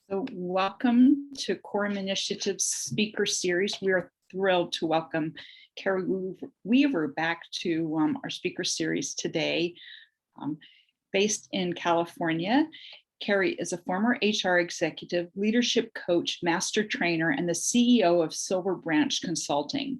So welcome to Quorum Initiative's speaker series. We are thrilled to welcome Carrie Weaver back to our speaker series today. Based in California, Carrie is a former HR executive, leadership coach, master trainer, and the CEO of Silver Branch Consulting.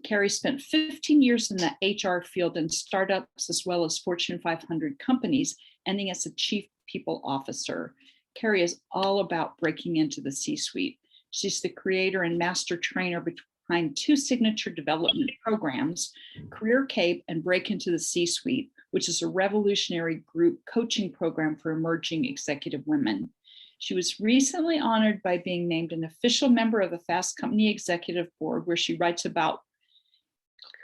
Carrie spent 15 years in the HR field in startups as well as Fortune 500 companies, ending as a chief people officer. Carrie is all about breaking into the C-suite. She's the creator and master trainer behind two signature development programs, Career Cape and Break into the C-Suite, which is a revolutionary group coaching program for emerging executive women. She was recently honored by being named an official member of the Fast Company Executive Board, where she writes about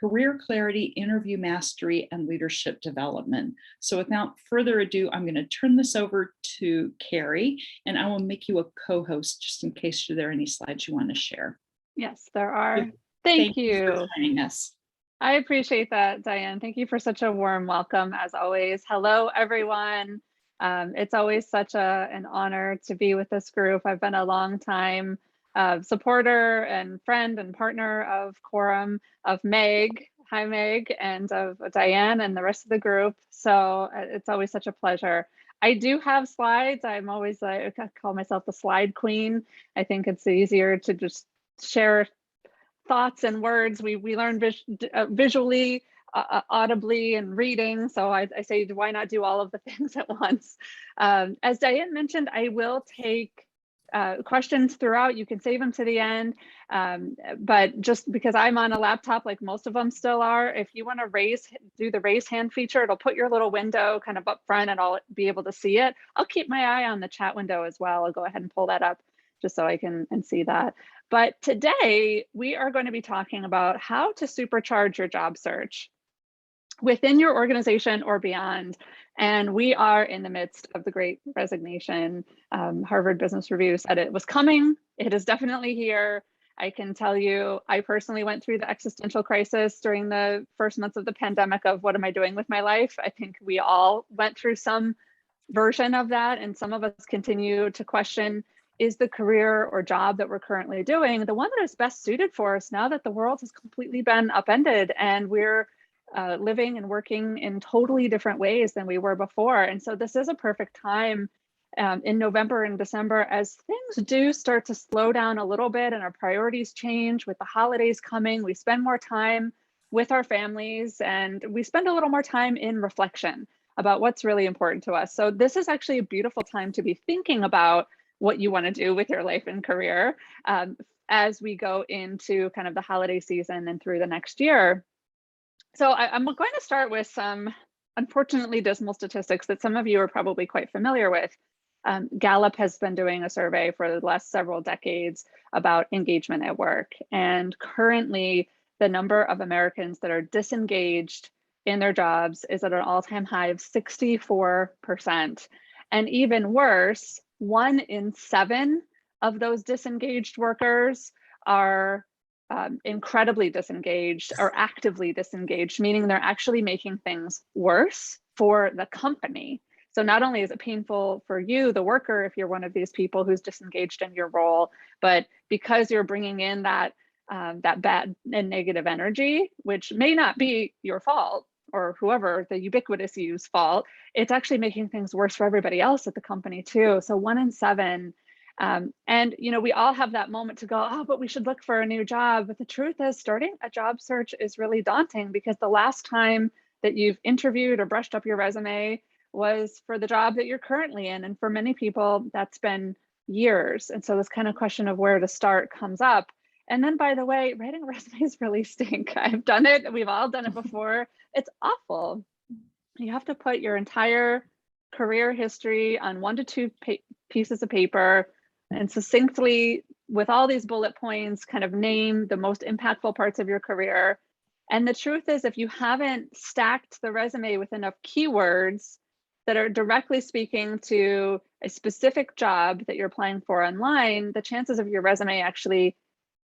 career clarity, interview mastery, and leadership development. So without further ado, I'm going to turn this over to Carrie, and I will make you a co-host just in case there are any slides you want to share. Yes, there are. Thank you for joining us. I appreciate that, Diane. Thank you for such a warm welcome, as always. Hello, everyone. It's always such an honor to be with this group. I've been a long time supporter and friend and partner of Quorum, of Meg, hi Meg, and of Diane and the rest of the group. So it's always such a pleasure. I do have slides. I'm always, I call myself the slide queen. I think it's easier to just share thoughts and words. We learn visually, audibly, and reading. So I say, why not do all of the things at once? As Diane mentioned, I will take questions throughout. You can save them to the end, but just because I'm on a laptop like most of them still are, if you want to do the raise hand feature, it'll put your little window kind of up front and I'll be able to see it. I'll keep my eye on the chat window as well. I'll go ahead and pull that up just so I can see that. But today we are going to be talking about how to supercharge your job search within your organization or beyond. And we are in the midst of the Great Resignation. Harvard Business Review said it was coming. It is definitely here. I can tell you, I personally went through the existential crisis during the first months of the pandemic of what am I doing with my life? I think we all went through some version of that. And some of us continue to question, is the career or job that we're currently doing the one that is best suited for us now that the world has completely been upended and we're living and working in totally different ways than we were before. And so this is a perfect time in November and December as things do start to slow down a little bit and our priorities change with the holidays coming. We spend more time with our families and we spend a little more time in reflection about what's really important to us. So this is actually a beautiful time to be thinking about what you want to do with your life and career as we go into kind of the holiday season and through the next year. So I'm going to start with some unfortunately dismal statistics that some of you are probably quite familiar with. Gallup has been doing a survey for the last several decades about engagement at work. And currently the number of Americans that are disengaged in their jobs is at an all-time high of 64%. And even worse, 1 in 7 of those disengaged workers are incredibly disengaged or actively disengaged, meaning they're actually making things worse for the company. So not only is it painful for you, the worker, if you're one of these people who's disengaged in your role, but because you're bringing in that bad and negative energy, which may not be your fault or whoever the ubiquitous you's fault, it's actually making things worse for everybody else at the company too. So 1 in 7. And you know, we all have that moment to go, oh, but we should look for a new job. But the truth is, starting a job search is really daunting because the last time that you've interviewed or brushed up your resume was for the job that you're currently in. And for many people, that's been years. And so this kind of question of where to start comes up. And then, by the way, writing resumes really stink. I've done it. We've all done it before. It's awful. You have to put your entire career history on 1 to 2 pieces of paper and succinctly, with all these bullet points, kind of name the most impactful parts of your career. And the truth is, if you haven't stacked the resume with enough keywords that are directly speaking to a specific job that you're applying for online, the chances of your resume actually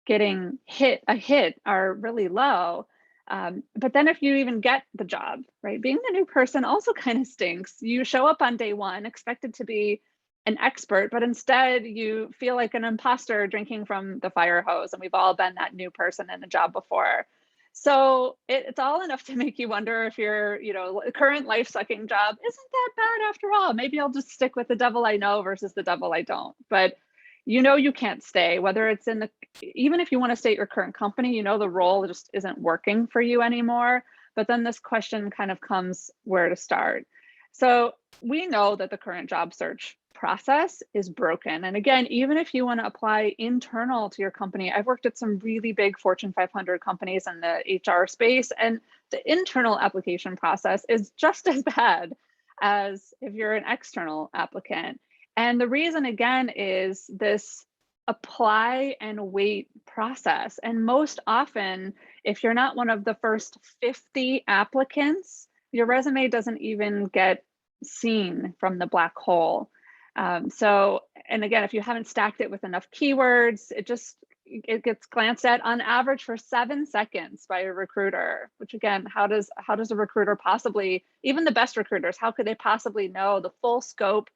getting a hit are really low. But then if you even get the job, right, being the new person also kind of stinks. You show up on day one, expected to be an expert, but instead you feel like an imposter drinking from the fire hose. And we've all been that new person in a job before. So it's all enough to make you wonder if your, current life-sucking job isn't that bad after all. Maybe I'll just stick with the devil I know versus the devil I don't. But you can't stay, whether it's even if you want to stay at your current company, the role just isn't working for you anymore. But then this question kind of comes where to start. So we know that the current job search process is broken. And again, even if you want to apply internal to your company, I've worked at some really big Fortune 500 companies in the HR space, and the internal application process is just as bad as if you're an external applicant. And the reason, again, is this apply and wait process. And most often, if you're not one of the first 50 applicants, your resume doesn't even get seen from the black hole. And again, if you haven't stacked it with enough keywords, it gets glanced at on average for 7 seconds by a recruiter, which again, how does a recruiter possibly, even the best recruiters, how could they possibly know the full scope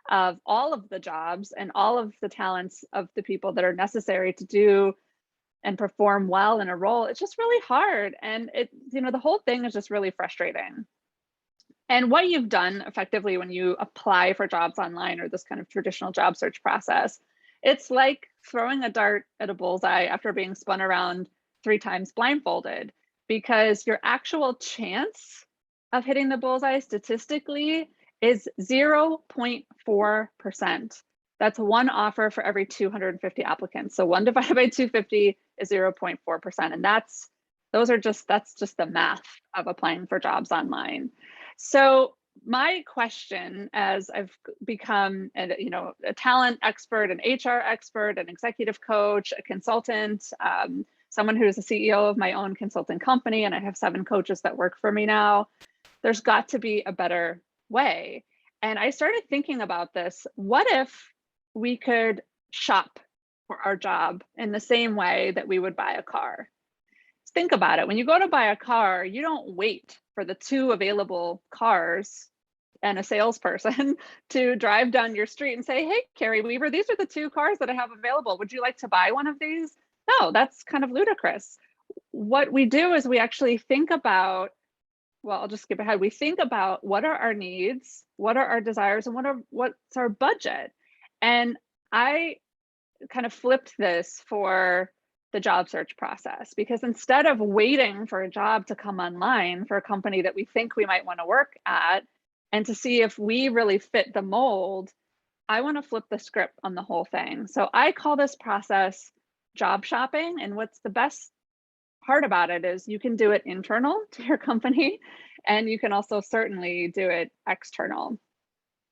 of all of the jobs and all of the talents of the people that are necessary to do and perform well in a role? It's just really hard. And the whole thing is just really frustrating. And what you've done effectively when you apply for jobs online or this kind of traditional job search process, it's like throwing a dart at a bullseye after being spun around 3 times blindfolded, because your actual chance of hitting the bullseye statistically is 0.4%. That's 1 offer for every 250 applicants. So 1 divided by 250 is 0.4%. And that's just the math of applying for jobs online. So my question, as I've become a talent expert, an HR expert, an executive coach, a consultant, someone who's the CEO of my own consulting company, and I have 7 coaches that work for me now, there's got to be a better way. And I started thinking about this. What if we could shop for our job in the same way that we would buy a car? Think about it. When you go to buy a car, you don't wait for the 2 available cars and a salesperson to drive down your street and say, hey, Carrie Weaver, these are the 2 cars that I have available. Would you like to buy one of these? No, that's kind of ludicrous. What we do is we actually think about, well, I'll just skip ahead. We think about what are our needs, what are our desires, and what's our budget. And I kind of flipped this for the job search process, because instead of waiting for a job to come online for a company that we think we might want to work at and to see if we really fit the mold, I want to flip the script on the whole thing. So I call this process job shopping. And what's the best part about it is you can do it internal to your company, and you can also certainly do it external.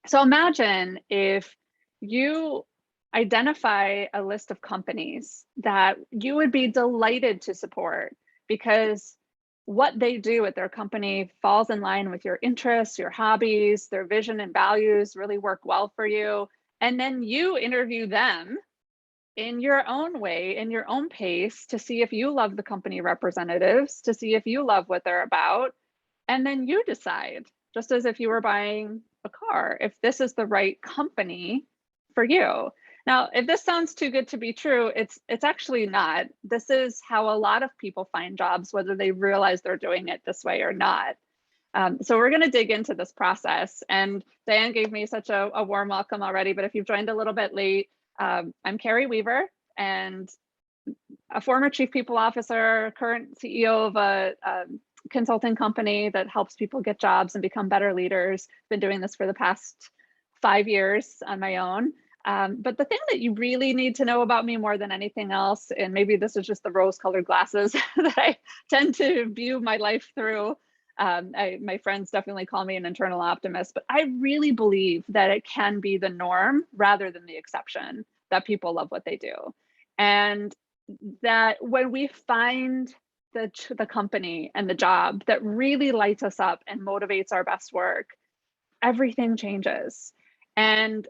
So imagine if you identify a list of companies that you would be delighted to support because what they do at their company falls in line with your interests, your hobbies, their vision and values really work well for you. And then you interview them in your own way, in your own pace, to see if you love the company representatives, to see if you love what they're about. And then you decide, just as if you were buying a car, if this is the right company for you. Now, if this sounds too good to be true, it's actually not. This is how a lot of people find jobs, whether they realize they're doing it this way or not. So we're going to dig into this process. And Diane gave me such a warm welcome already, but if you've joined a little bit late, I'm Carrie Weaver, and a former chief people officer, current CEO of a consulting company that helps people get jobs and become better leaders. Been doing this for the past 5 years on my own. But the thing that you really need to know about me more than anything else, and maybe this is just the rose-colored glasses that I tend to view my life through. My friends definitely call me an internal optimist, but I really believe that it can be the norm rather than the exception, that people love what they do. And that when we find the company and the job that really lights us up and motivates our best work, everything changes. And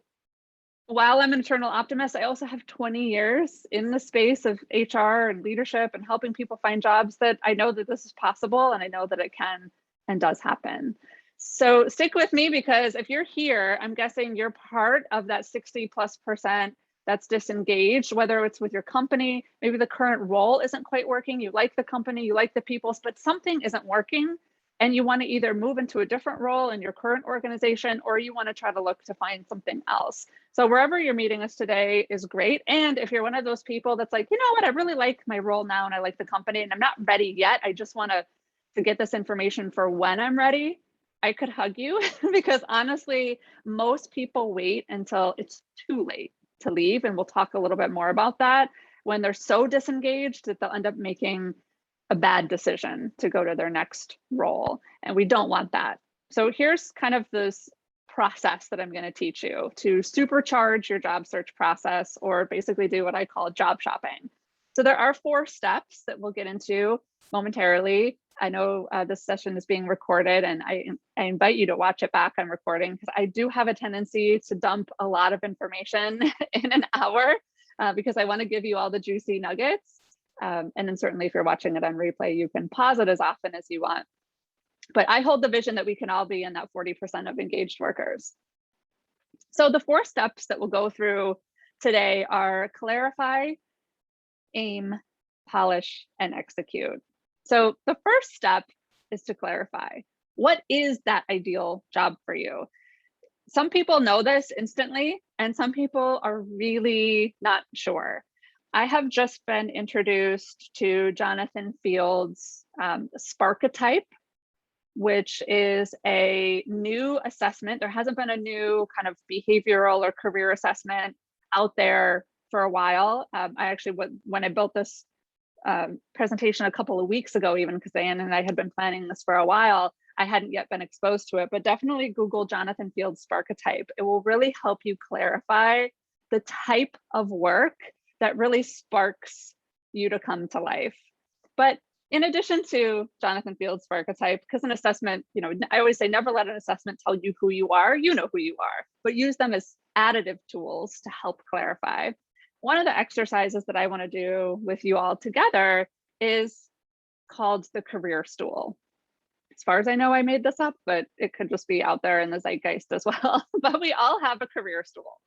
while I'm an internal optimist, I also have 20 years in the space of HR and leadership and helping people find jobs, that I know that this is possible, and I know that it can and does happen. So stick with me, because if you're here, I'm guessing you're part of that 60+% that's disengaged, whether it's with your company, maybe the current role isn't quite working, you like the company, you like the people, but something isn't working, and you want to either move into a different role in your current organization, or you want to try to look to find something else. So wherever you're meeting us today is great. And if you're one of those people that's like, you know what, I really like my role now and I like the company and I'm not ready yet, I just want to get this information for when I'm ready, I could hug you because honestly, most people wait until it's too late to leave. And we'll talk a little bit more about that, when they're so disengaged that they'll end up making a bad decision to go to their next role. And we don't want that. So here's kind of this process that I'm going to teach you to supercharge your job search process, or basically do what I call job shopping. So there are 4 steps that we'll get into momentarily. I know this session is being recorded, and I invite you to watch it back on recording, because I do have a tendency to dump a lot of information in an hour because I want to give you all the juicy nuggets. And then certainly if you're watching it on replay, you can pause it as often as you want. But I hold the vision that we can all be in that 40% of engaged workers. So the 4 steps that we'll go through today are clarify, aim, polish, and execute. So the first step is to clarify. What is that ideal job for you? Some people know this instantly, and some people are really not sure. I have just been introduced to Jonathan Field's Sparketype, which is a new assessment. There hasn't been a new kind of behavioral or career assessment out there for a while. I actually, when I built this presentation a couple of weeks ago, even because Diane and I had been planning this for a while, I hadn't yet been exposed to it, but definitely Google Jonathan Field's Sparketype. It will really help you clarify the type of work that really sparks you to come to life. But in addition to Jonathan Field's Sparketype, because an assessment, you know, I always say never let an assessment tell you who you are. You know who you are, but use them as additive tools to help clarify. One of the exercises that I want to do with you all together is called the career stool. As far as I know, I made this up, but it could just be out there in the zeitgeist as well. But we all have a career stool.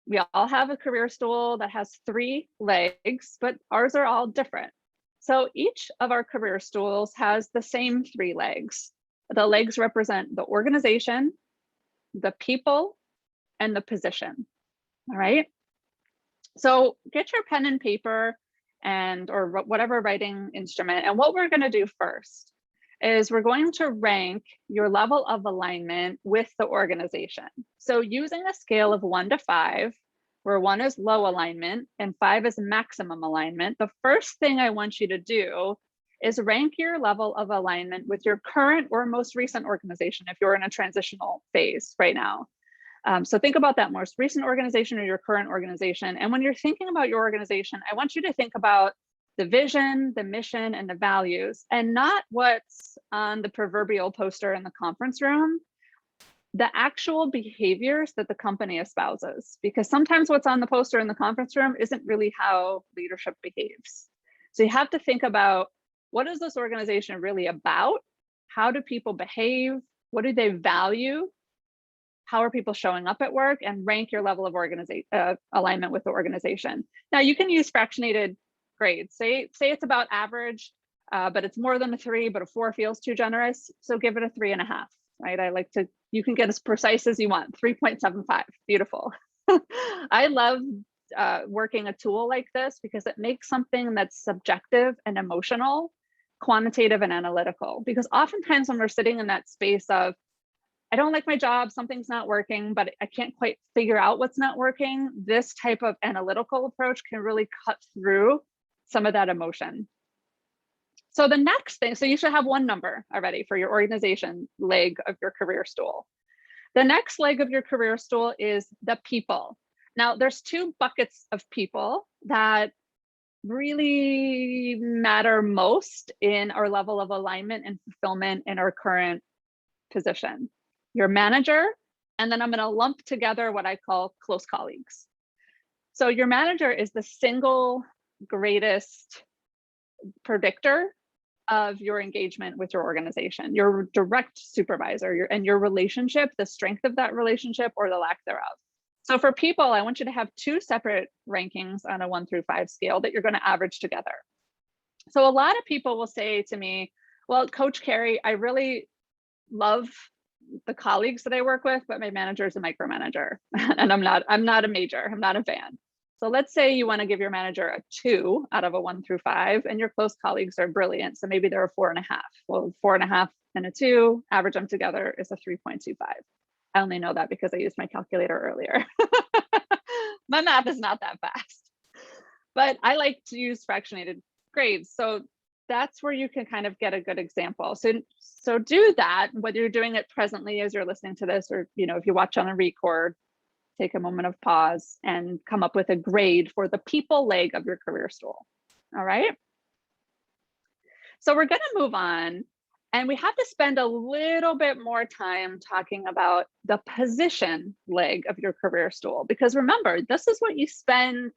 We all have a career stool that has 3 legs, but ours are all different. So each of our career stools has the same 3 legs. The legs represent the organization, the people, and the position. All right. So get your pen and paper or whatever writing instrument. And what we're going to do first is we're going to rank your level of alignment with the organization. So using a scale of 1 to 5, where 1 is low alignment and 5 is maximum alignment, the first thing I want you to do is rank your level of alignment with your current or most recent organization if you're in a transitional phase right now. So think about that most recent organization or your current organization. And when you're thinking about your organization, I want you to think about the vision, the mission, and the values, and not what's on the proverbial poster in the conference room, the actual behaviors that the company espouses, because sometimes what's on the poster in the conference room isn't really how leadership behaves. So you have to think about, what is this organization really about? How do people behave? What do they value? How are people showing up at work? And rank your level of alignment with the organization. Now you can use fractionated grades. Say it's about average, but it's more than a 3, but a 4 feels too generous. So give it a 3.5, right? You can get as precise as you want, 3.75, beautiful. I love working a tool like this because it makes something that's subjective and emotional, quantitative and analytical. Because oftentimes when we're sitting in that space of, I don't like my job, something's not working, but I can't quite figure out what's not working, this type of analytical approach can really cut through some of that emotion. So the next thing, so you should have 1 number already for your organization leg of your career stool. The next leg of your career stool is the people. Now there's 2 buckets of people that really matter most in our level of alignment and fulfillment in our current position. Your manager, and then I'm going to lump together what I call close colleagues. So your manager is the single greatest predictor of your engagement with your organization, your direct supervisor, and your relationship, the strength of that relationship or the lack thereof. So for people, I want you to have 2 separate rankings on a 1 through 5 scale that you're going to average together. So a lot of people will say to me, well, Coach Carrie, I really love the colleagues that I work with, but my manager is a micromanager and I'm not a major, I'm not a fan. So let's say you want to give your manager a 2 out of a 1 through 5 and your close colleagues are brilliant. So maybe they're a 4.5. Well, 4.5 and a 2, average them together is a 3.25. I only know that because I used my calculator earlier. My math is not that fast, but I like to use fractionated grades. So that's where you can kind of get a good example. So do that, whether you're doing it presently as you're listening to this, or if you watch on a record, take a moment of pause and come up with a grade for the people leg of your career stool. All right. So we're going to move on, and we have to spend a little bit more time talking about the position leg of your career stool, because remember, this is what you spend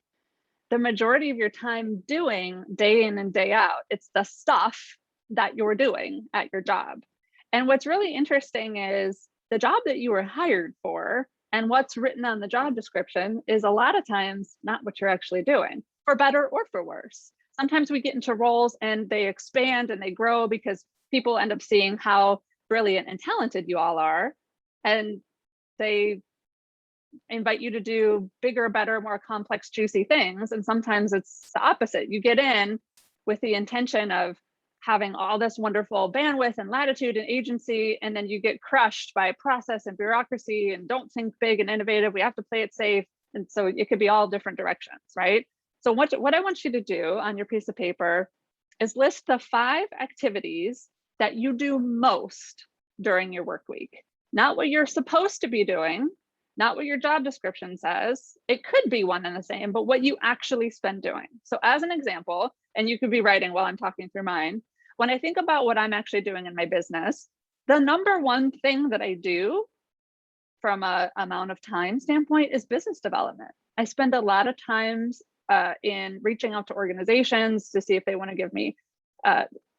the majority of your time doing day in and day out. It's the stuff that you're doing at your job. And what's really interesting is the job that you were hired for and what's written on the job description is a lot of times not what you're actually doing, for better or for worse. Sometimes we get into roles and they expand and they grow because people end up seeing how brilliant and talented you all are, and they invite you to do bigger, better, more complex, juicy things. And sometimes it's the opposite. You get in with the intention of having all this wonderful bandwidth and latitude and agency, and then you get crushed by process and bureaucracy and don't think big and innovative. We have to play it safe. And so it could be all different directions, right? So what I want you to do on your piece of paper is list the 5 activities that you do most during your work week. Not what you're supposed to be doing, not what your job description says. It could be one and the same, but what you actually spend doing. So as an example, and you could be writing while I'm talking through mine, when I think about what I'm actually doing in my business, the number one thing that I do from a amount of time standpoint is business development. I spend a lot of times in reaching out to organizations to see if they want to give me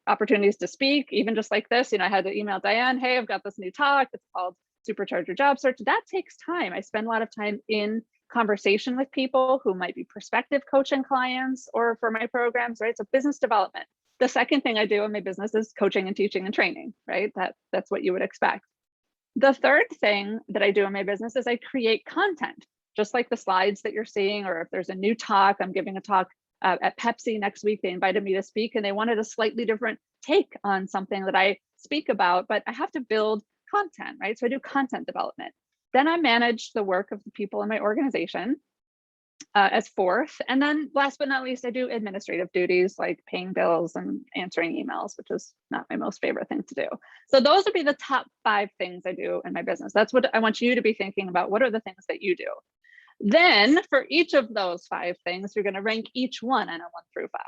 opportunities to speak, even just like this. I had to email Diane, hey, I've got this new talk. It's called Supercharge Your Job Search. That takes time. I spend a lot of time in conversation with people who might be prospective coaching clients or for my programs, right? So business development. The second thing I do in my business is coaching and teaching and training, right? That's what you would expect. The third thing that I do in my business is I create content, just like the slides that you're seeing, or if there's a new talk, I'm giving a talk at Pepsi next week. They invited me to speak and they wanted a slightly different take on something that I speak about, but I have to build content, right? So I do content development. Then I manage the work of the people in my organization as fourth. And then last but not least, I do administrative duties like paying bills and answering emails, which is not my most favorite thing to do. So those would be the top 5 things I do in my business. That's what I want you to be thinking about. What are the things that you do? Then for each of those 5 things, you're going to rank each one on a 1 through 5.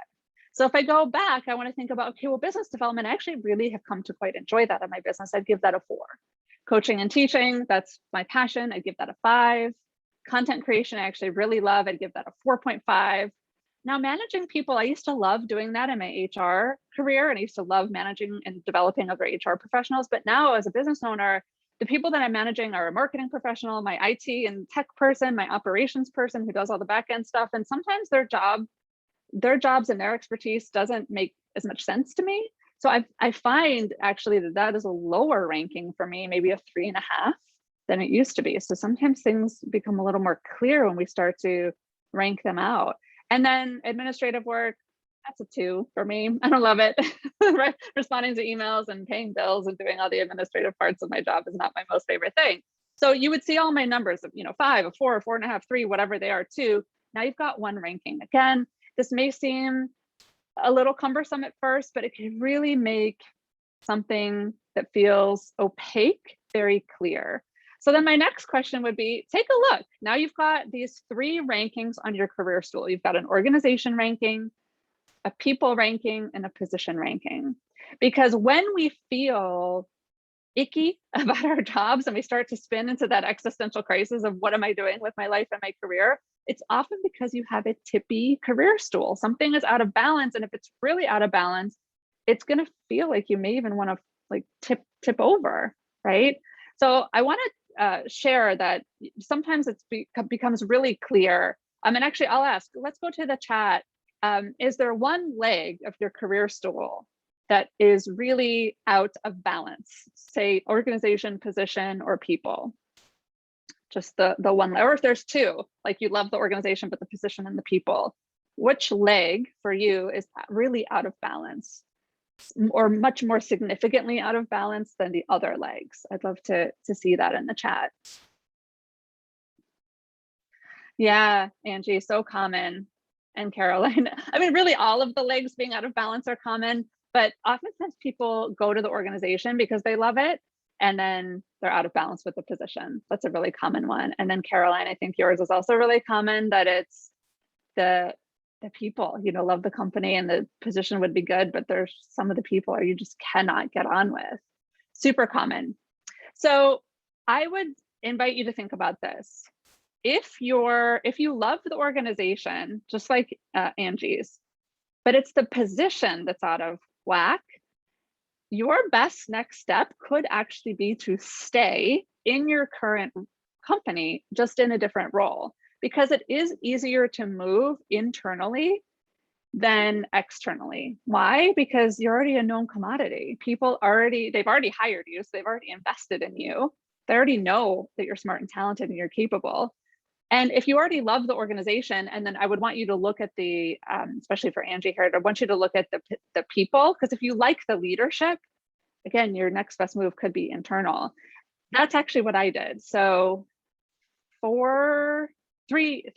So if I go back, I want to think about, okay, well, business development, I actually really have come to quite enjoy that in my business. I'd give that a 4. Coaching and teaching, that's my passion. I'd give that a 5. Content creation, I actually really love. I'd give that a 4.5. Now, managing people, I used to love doing that in my HR career, and I used to love managing and developing other HR professionals. But now as a business owner, the people that I'm managing are a marketing professional, my IT and tech person, my operations person who does all the back end stuff. And sometimes their jobs and their expertise doesn't make as much sense to me. So I find actually that is a lower ranking for me, maybe a 3.5 than it used to be. So sometimes things become a little more clear when we start to rank them out. And then administrative work, that's a 2 for me. I don't love it. Responding to emails and paying bills and doing all the administrative parts of my job is not my most favorite thing. So you would see all my numbers of 5, a 4, a 4.5, 3, whatever they are, 2. Now you've got 1 ranking. Again, this may seem a little cumbersome at first, but it can really make something that feels opaque very clear. So then my next question would be, take a look. Now you've got these 3 rankings on your career stool. You've got an organization ranking, a people ranking, and a position ranking. Because when we feel icky about our jobs and we start to spin into that existential crisis of what am I doing with my life and my career, it's often because you have a tippy career stool. Something is out of balance. And if it's really out of balance, it's going to feel like you may even want to like tip over, right? So I want to share that sometimes it becomes really clear. And actually, I'll ask, let's go to the chat. Is there one leg of your career stool that is really out of balance, say organization, position, or people? Just the one, or if there's two, like you love the organization, but the position and the people, which leg for you is really out of balance, or much more significantly out of balance than the other legs? I'd love to see that in the chat. Yeah, Angie, so common. And Caroline, I mean, really all of the legs being out of balance are common, but oftentimes people go to the organization because they love it, and then they're out of balance with the position. That's a really common one. And then Caroline, I think yours is also really common, that it's the people, you know, love the company and the position would be good, but there's some of the people you just cannot get on with. Super common. So I would invite you to think about this. If you love the organization, just like Angie's, but it's the position that's out of whack, your best next step could actually be to stay in your current company, just in a different role, because it is easier to move internally than externally. Why? Because you're already a known commodity. They've already hired you, so they've already invested in you. They already know that you're smart and talented and you're capable. And if you already love the organization, and then I would want you to look at the, especially for Angie here, I want you to look at the people, because if you like the leadership, again, your next best move could be internal. That's actually what I did. So 3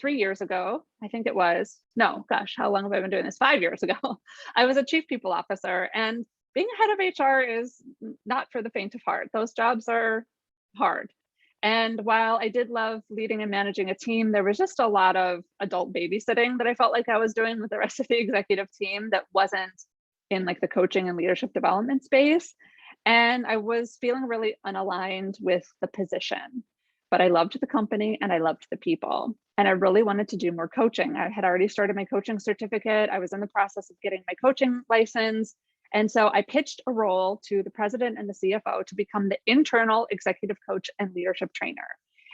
years ago, I think it was, no, gosh, how long have I been doing this? 5 years ago, I was a chief people officer, and being head of HR is not for the faint of heart. Those jobs are hard. And while I did love leading and managing a team, there was just a lot of adult babysitting that I felt like I was doing with the rest of the executive team that wasn't in like the coaching and leadership development space. And I was feeling really unaligned with the position, but I loved the company and I loved the people. And I really wanted to do more coaching. I had already started my coaching certificate. I was in the process of getting my coaching license. And so I pitched a role to the president and the CFO to become the internal executive coach and leadership trainer.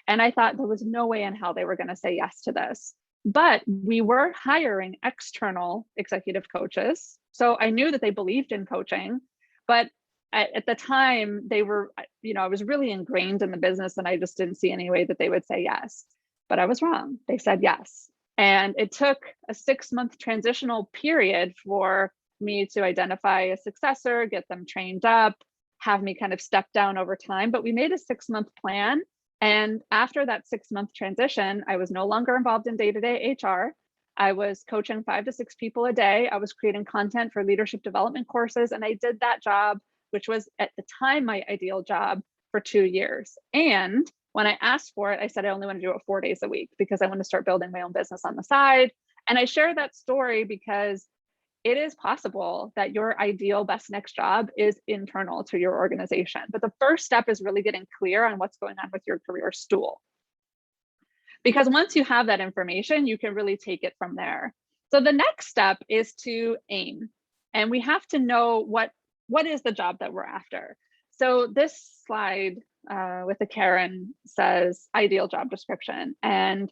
And I thought there was no way in hell they were going to say yes to this. But we were hiring external executive coaches. So I knew that they believed in coaching, but at the time they were, I was really ingrained in the business, and I just didn't see any way that they would say yes. But I was wrong. They said yes. And it took a 6-month transitional period for me to identify a successor, get them trained up, have me kind of step down over time. But we made a 6-month plan. And after that 6-month transition, I was no longer involved in day-to-day HR. I was coaching 5 to 6 people a day. I was creating content for leadership development courses. And I did that job, which was at the time my ideal job, for 2 years. And when I asked for it, I said I only want to do it 4 days a week because I want to start building my own business on the side. And I share that story because it is possible that your ideal best next job is internal to your organization. But the first step is really getting clear on what's going on with your career stool. Because once you have that information, you can really take it from there. So the next step is to aim. And we have to know what is the job that we're after. So this slide with the Karen says ideal job description. And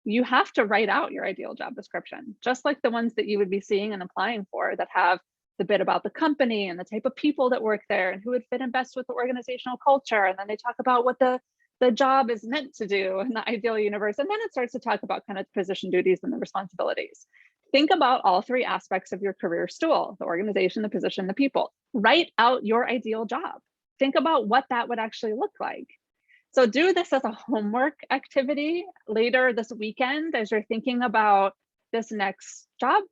you have to write out your ideal job description, just like the ones that you would be seeing and applying for that have the bit about the company and the type of people that work there and who would fit in best with the organizational culture. And then they talk about what the job is meant to do in the ideal universe. And then it starts to talk about kind of position duties and the responsibilities. Think about all 3 aspects of your career stool: the organization, the position, the people. Write out your ideal job. Think about what that would actually look like. So do this as a homework activity later this weekend as you're thinking about this next job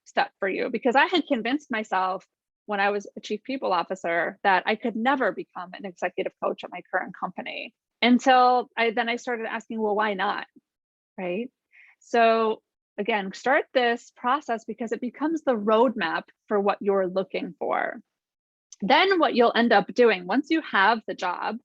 step for you, because I had convinced myself when I was a chief people officer that I could never become an executive coach at my current company until I started asking, well, why not? Right? So again, start this process because it becomes the roadmap for what you're looking for. Then what you'll end up doing once you have the job,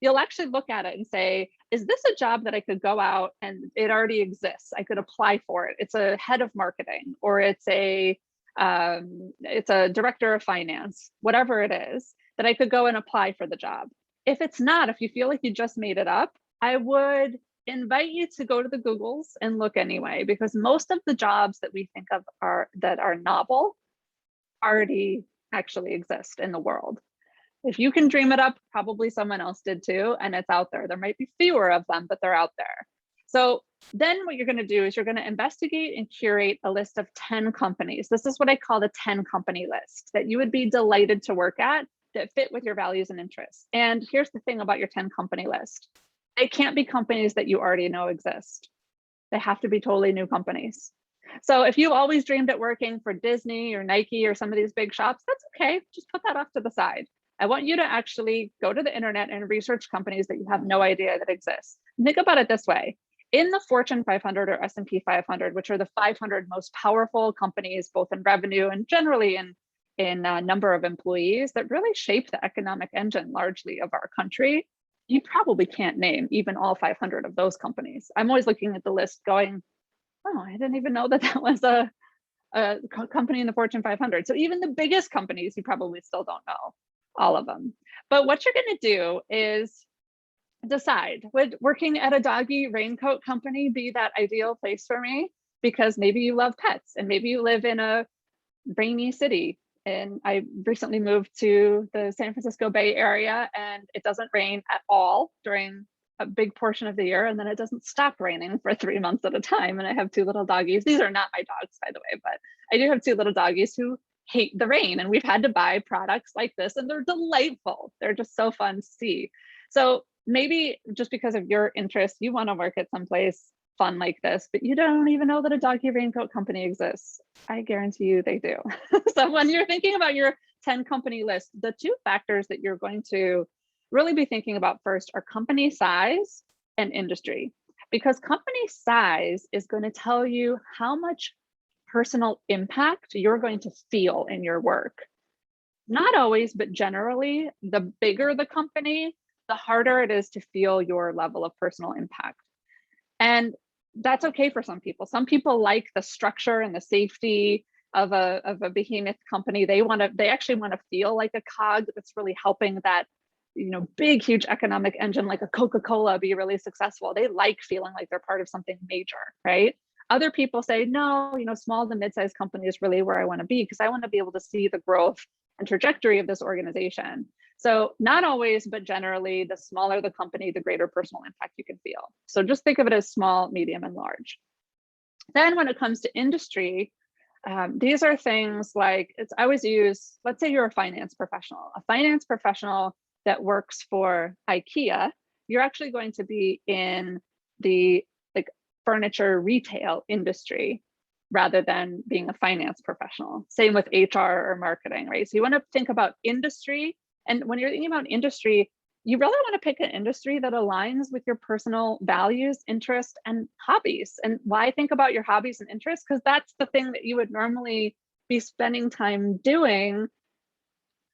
you'll actually look at it and say, is this a job that I could go out and it already exists? I could apply for it. It's a head of marketing, or it's a it's a director of finance, whatever it is, that I could go and apply for the job. If it's not, if you feel like you just made it up, I would invite you to go to the Googles and look anyway, because most of the jobs that we think of that are novel already actually exist in the world. If you can dream it up, probably someone else did too, and it's out there. There might be fewer of them, but they're out there. So then what you're going to do is you're going to investigate and curate a list of 10 companies. This is what I call the 10 company list that you would be delighted to work at that fit with your values and interests. And here's the thing about your 10 company list. They can't be companies that you already know exist. They have to be totally new companies. So if you always dreamed of working for Disney or Nike or some of these big shops, that's okay. Just put that off to the side. I want you to actually go to the internet and research companies that you have no idea that exist. Think about it this way. In the Fortune 500 or S&P 500, which are the 500 most powerful companies, both in revenue and generally in number of employees that really shape the economic engine largely of our country, you probably can't name even all 500 of those companies. I'm always looking at the list going, oh, I didn't even know that that was a company in the Fortune 500. So even the biggest companies, you probably still don't know all of them. But what you're going to do is decide, would working at a Doggy raincoat company be that ideal place for me? Because maybe you love pets and maybe you live in a rainy city. And I recently moved to the San Francisco Bay Area and it doesn't rain at all during a big portion of the year. And then it doesn't stop raining for 3 months at a time. And I have 2 little doggies. These are not my dogs, by the way, but I do have 2 little doggies who hate the rain. And we've had to buy products like this and they're delightful. They're just so fun to see. So maybe just because of your interest, you want to work at someplace fun like this, but you don't even know that a Doggy raincoat company exists. I guarantee you they do. So when you're thinking about your 10 company list, the 2 factors that you're going to really be thinking about first are company size and industry, because company size is going to tell you how much personal impact you're going to feel in your work. Not always, but generally, the bigger the company, the harder it is to feel your level of personal impact. And that's okay for some people. Some people like the structure and the safety of a behemoth company. They actually want to feel like a cog that's really helping that, big, huge economic engine like a Coca-Cola be really successful. They like feeling like they're part of something major, right? Other people say, no, small to mid-sized company is really where I want to be because I want to be able to see the growth and trajectory of this organization. So not always, but generally, the smaller the company, the greater personal impact you can feel. So just think of it as small, medium, and large. Then when it comes to industry, these are things like, I always use, let's say you're a finance professional that works for IKEA, you're actually going to be in the furniture retail industry rather than being a finance professional. Same with HR or marketing, right? So you want to think about industry. And when you're thinking about industry, you really want to pick an industry that aligns with your personal values, interests, and hobbies. And why think about your hobbies and interests? Because that's the thing that you would normally be spending time doing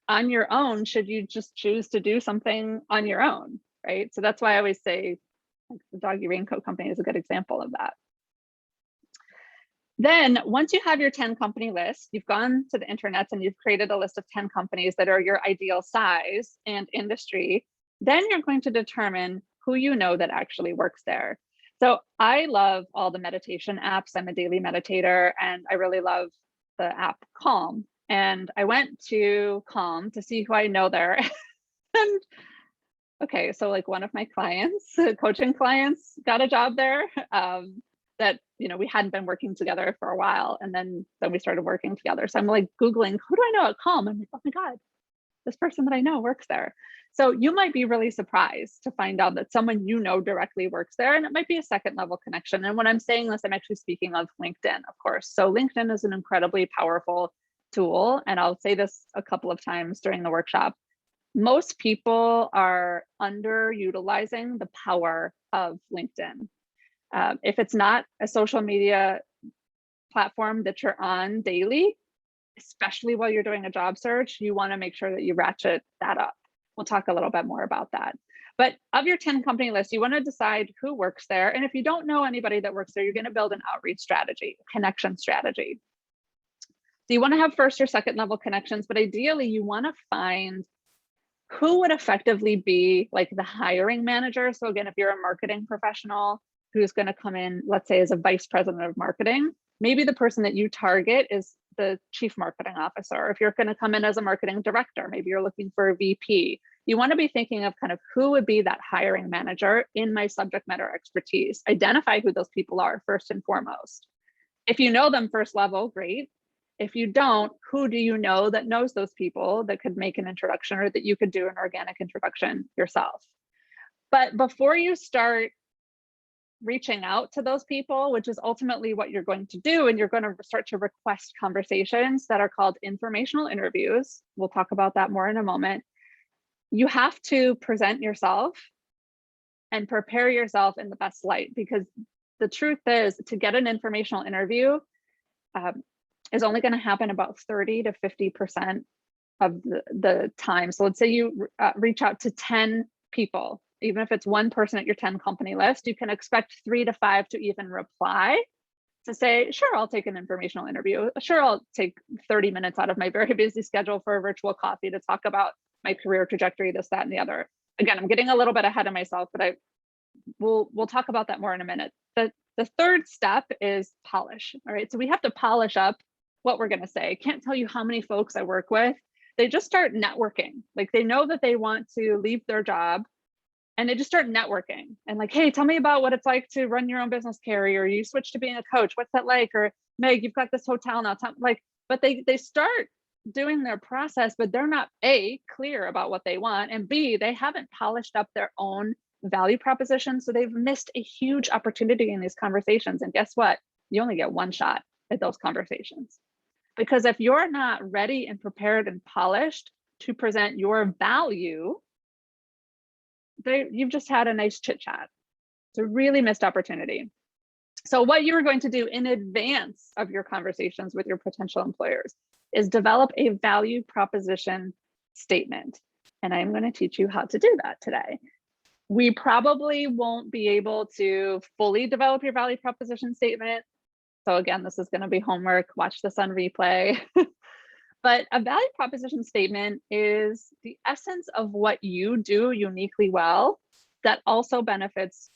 on your own, should you just choose to do something on your own, right? So that's why I always say the Doggy raincoat company is a good example of that. Then once you have your 10 company list, you've gone to the internet and you've created a list of 10 companies that are your ideal size and industry, then you're going to determine who you know that actually works there. So I love all the meditation apps. I'm a daily meditator and I really love the app Calm. And I went to Calm to see who I know there. And okay, so like one of my clients, coaching clients, got a job there. That we hadn't been working together for a while, and then we started working together. So I'm like Googling, who do I know at Calm? I'm like, oh my God, this person that I know works there. So you might be really surprised to find out that someone directly works there, and it might be a second level connection. And when I'm saying this, I'm actually speaking of LinkedIn, of course. So LinkedIn is an incredibly powerful tool, and I'll say this a couple of times during the workshop. Most people are underutilizing the power of LinkedIn. If it's not a social media platform that you're on daily, especially while you're doing a job search, you want to make sure that you ratchet that up. We'll talk a little bit more about that. But of your 10 company list, you want to decide who works there. And if you don't know anybody that works there, you're going to build an outreach strategy, connection strategy. So you want to have first or second level connections, but ideally you want to find who would effectively be like the hiring manager. So again, if you're a marketing professional who's going to come in, let's say as a vice president of marketing, maybe the person that you target is the chief marketing officer. If you're going to come in as a marketing director, maybe you're looking for a VP. You want to be thinking of kind of who would be that hiring manager in my subject matter expertise. Identify who those people are first and foremost. If you know them first level, great. If you don't, who do you know that knows those people that could make an introduction or that you could do an organic introduction yourself? But before you start reaching out to those people, which is ultimately what you're going to do, and you're going to start to request conversations that are called informational interviews. We'll talk about that more in a moment. You have to present yourself and prepare yourself in the best light, because the truth is, to get an informational interview is only going to happen about 30 to 50% of the time. So let's say you reach out to 10 people, even if it's one person at your 10 company list, you can expect 3 to 5 to even reply to say, sure, I'll take an informational interview. Sure, I'll take 30 minutes out of my very busy schedule for a virtual coffee to talk about my career trajectory, this, that, and the other. Again, I'm getting a little bit ahead of myself, but we'll talk about that more in a minute. The third step is polish. All right, so we have to polish up what we're going to say. I can't tell you how many folks I work with. They just start networking. Like, they know that they want to leave their job and they just start networking and like, hey, tell me about what it's like to run your own business, Carrie, or you switch to being a coach. What's that like? Or Meg, you've got this hotel now. Like, but they start doing their process, but they're not A, clear about what they want, and B, they haven't polished up their own value proposition. So they've missed a huge opportunity in these conversations. And guess what? You only get one shot at those conversations. Because if you're not ready and prepared and polished to present your value, you've just had a nice chit chat. It's a really missed opportunity. So what you're going to do in advance of your conversations with your potential employers is develop a value proposition statement. And I'm going to teach you how to do that today. We probably won't be able to fully develop your value proposition statement. So again, this is going to be homework. Watch this on replay. But a value proposition statement is the essence of what you do uniquely well that also benefits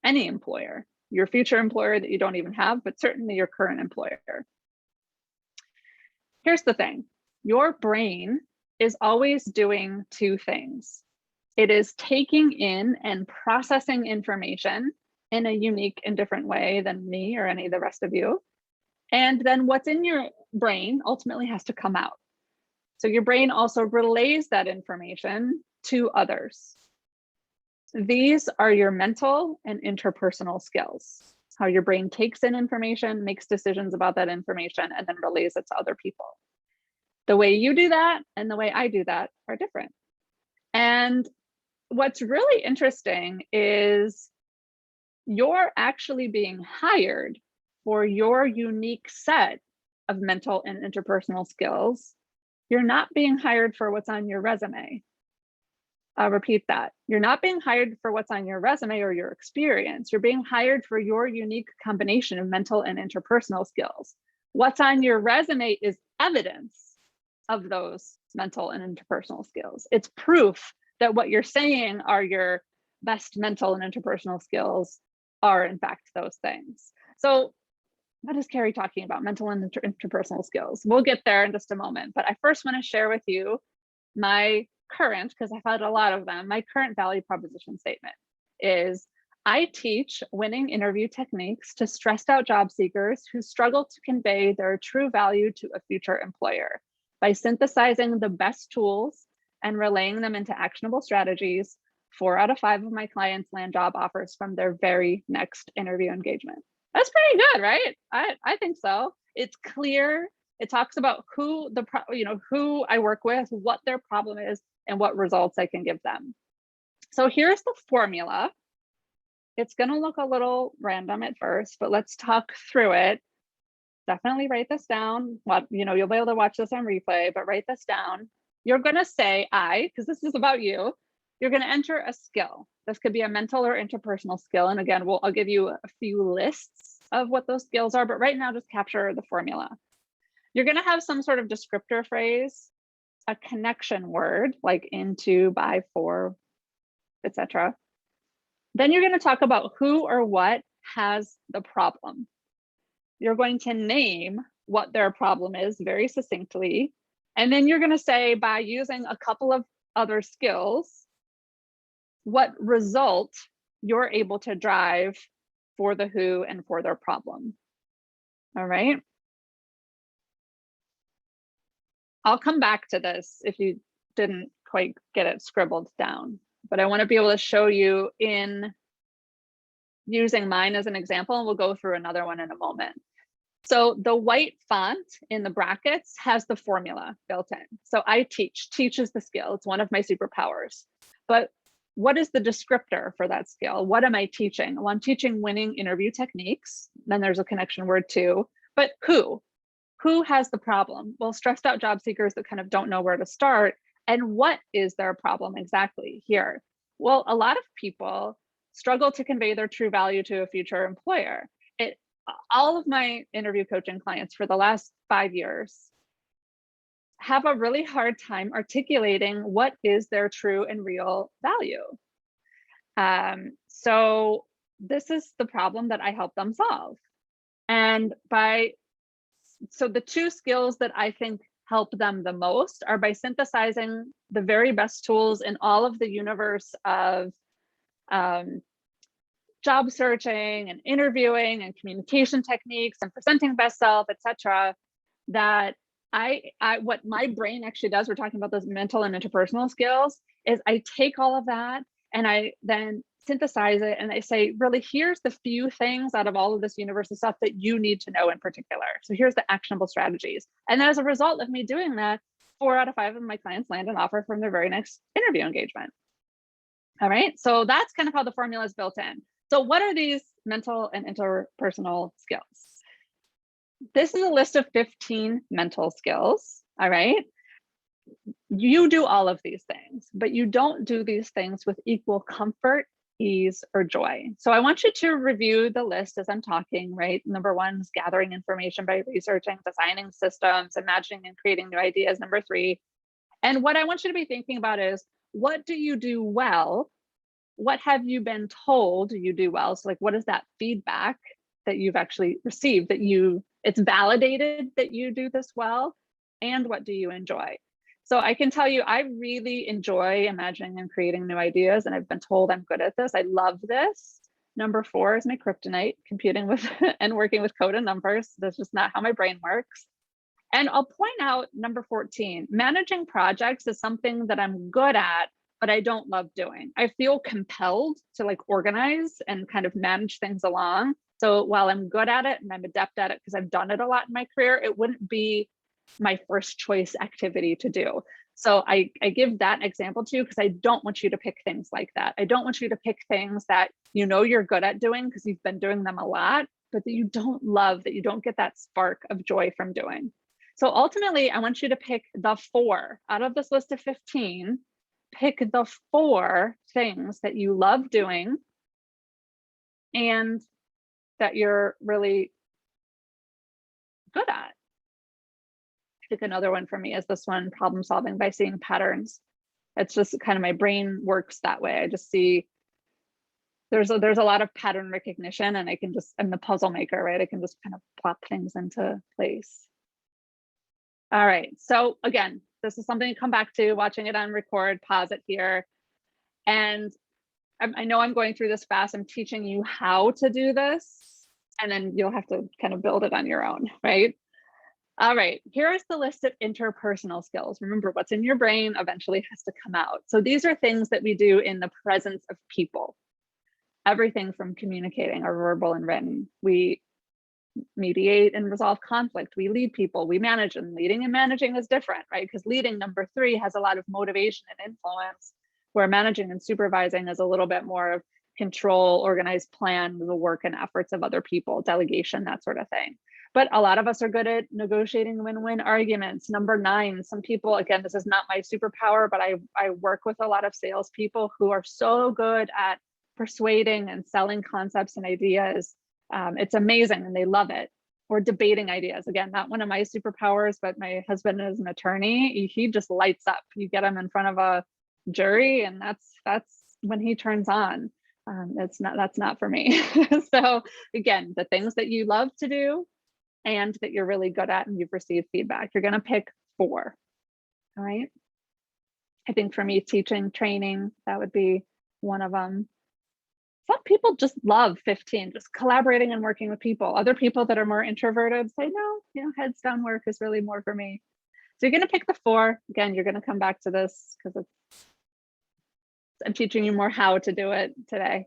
any employer, your future employer that you don't even have, but certainly your current employer. Here's the thing. Your brain is always doing two things. It is taking in and processing information in a unique and different way than me or any of the rest of you. And then what's in your brain ultimately has to come out. So your brain also relays that information to others. These are your mental and interpersonal skills, how your brain takes in information, makes decisions about that information, and then relays it to other people. The way you do that and the way I do that are different. And what's really interesting is you're actually being hired for your unique set of mental and interpersonal skills. You're not being hired for what's on your resume. I'll repeat that. You're not being hired for what's on your resume or your experience. You're being hired for your unique combination of mental and interpersonal skills. What's on your resume is evidence of those mental and interpersonal skills. It's proof that what you're saying are your best mental and interpersonal skills are in fact those things. So what is Carrie talking about? Mental and interpersonal skills. We'll get there in just a moment, but I first want to share with you my current, because I've had a lot of them, my current value proposition statement is I teach winning interview techniques to stressed out job seekers who struggle to convey their true value to a future employer by synthesizing the best tools and relaying them into actionable strategies. 4 out of 5 of my clients land job offers from their very next interview engagement. That's pretty good, right? I think so. It's clear. It talks about who I work with, what their problem is, and what results I can give them. So here's the formula. It's going to look a little random at first, but let's talk through it. Definitely write this down. You'll be able to watch this on replay, but write this down. You're going to say because this is about you. You're going to enter a skill. This could be a mental or interpersonal skill. And again, I'll give you a few lists of what those skills are, but right now just capture the formula. You're going to have some sort of descriptor phrase, a connection word like into, by, for, etc. Then you're going to talk about who or what has the problem. You're going to name what their problem is very succinctly. And then you're going to say, by using a couple of other skills, what result you're able to drive for the who and for their problem. All right. I'll come back to this if you didn't quite get it scribbled down, but I want to be able to show you in using mine as an example, and we'll go through another one in a moment. So the white font in the brackets has the formula built in. So I teach is the skill. It's one of my superpowers. But what is the descriptor for that skill? What am I teaching? Well, I'm teaching winning interview techniques. Then there's a connection word too. But who? Who has the problem? Well, stressed out job seekers that kind of don't know where to start. And what is their problem exactly here? Well, a lot of people struggle to convey their true value to a future employer. All of my interview coaching clients for the last 5 years have a really hard time articulating what is their true and real value. So this is the problem that I help them solve. And so the two skills that I think help them the most are by synthesizing the very best tools in all of the universe of job searching and interviewing and communication techniques and presenting best self, etc. That what my brain actually does, we're talking about those mental and interpersonal skills, is I take all of that and I then synthesize it and I say, really, here's the few things out of all of this universe of stuff that you need to know in particular. So here's the actionable strategies. And as a result of me doing that, 4 out of 5 of my clients land an offer from their very next interview engagement. All right, so that's kind of how the formula is built in. So what are these mental and interpersonal skills? This is a list of 15 mental skills, all right? You do all of these things, but you don't do these things with equal comfort, ease, or joy. So I want you to review the list as I'm talking, right? Number 1 is gathering information by researching, designing systems, imagining and creating new ideas. Number 3. And what I want you to be thinking about is, what do you do well? What have you been told you do well? So like, what is that feedback that you've actually received that it's validated that you do this well? And what do you enjoy? So I can tell you, I really enjoy imagining and creating new ideas, and I've been told I'm good at this. I love this. Number 4 is my kryptonite, computing with and working with code and numbers. That's just not how my brain works. And I'll point out number 14, managing projects is something that I'm good at, but I don't love doing. I feel compelled to like organize and kind of manage things along. So while I'm good at it and I'm adept at it because I've done it a lot in my career, it wouldn't be my first choice activity to do. So I give that example to you because I don't want you to pick things like that. I don't want you to pick things that you know you're good at doing because you've been doing them a lot, but that you don't love, that you don't get that spark of joy from doing. So ultimately, I want you to pick the 4 out of this list of 15. Pick the 4 things that you love doing and that you're really good at. I think another one for me is this one, problem solving by seeing patterns. It's just kind of my brain works that way. I just see there's a lot of pattern recognition, and I'm the puzzle maker, right? I can just kind of plop things into place. All right, so again, this is something to come back to, watching it on record, pause it here. And I know I'm going through this fast. I'm teaching you how to do this, and then you'll have to kind of build it on your own, right? All right, here's the list of interpersonal skills. Remember, what's in your brain eventually has to come out. So these are things that we do in the presence of people. Everything from communicating, or verbal and written. We mediate and resolve conflict. We lead people, we manage, and leading and managing is different, right? Because leading, number 3, has a lot of motivation and influence, where managing and supervising is a little bit more of control, organized plan, the work and efforts of other people, delegation, that sort of thing. But a lot of us are good at negotiating win-win arguments. Number 9, some people, again, this is not my superpower, but I work with a lot of salespeople who are so good at persuading and selling concepts and ideas. It's amazing and they love it. or debating ideas. Again, not one of my superpowers, but my husband is an attorney. He just lights up. You get him in front of a jury, and that's when he turns on. That's not for me. So again, the things that you love to do and that you're really good at and you've received feedback, you're going to pick 4. All right. I think for me, teaching, training, that would be one of them. Some people just love 15, just collaborating and working with people. Other people that are more introverted say, no, heads down work is really more for me. So you're going to pick the 4. Again, you're going to come back to this because I'm teaching you more how to do it today.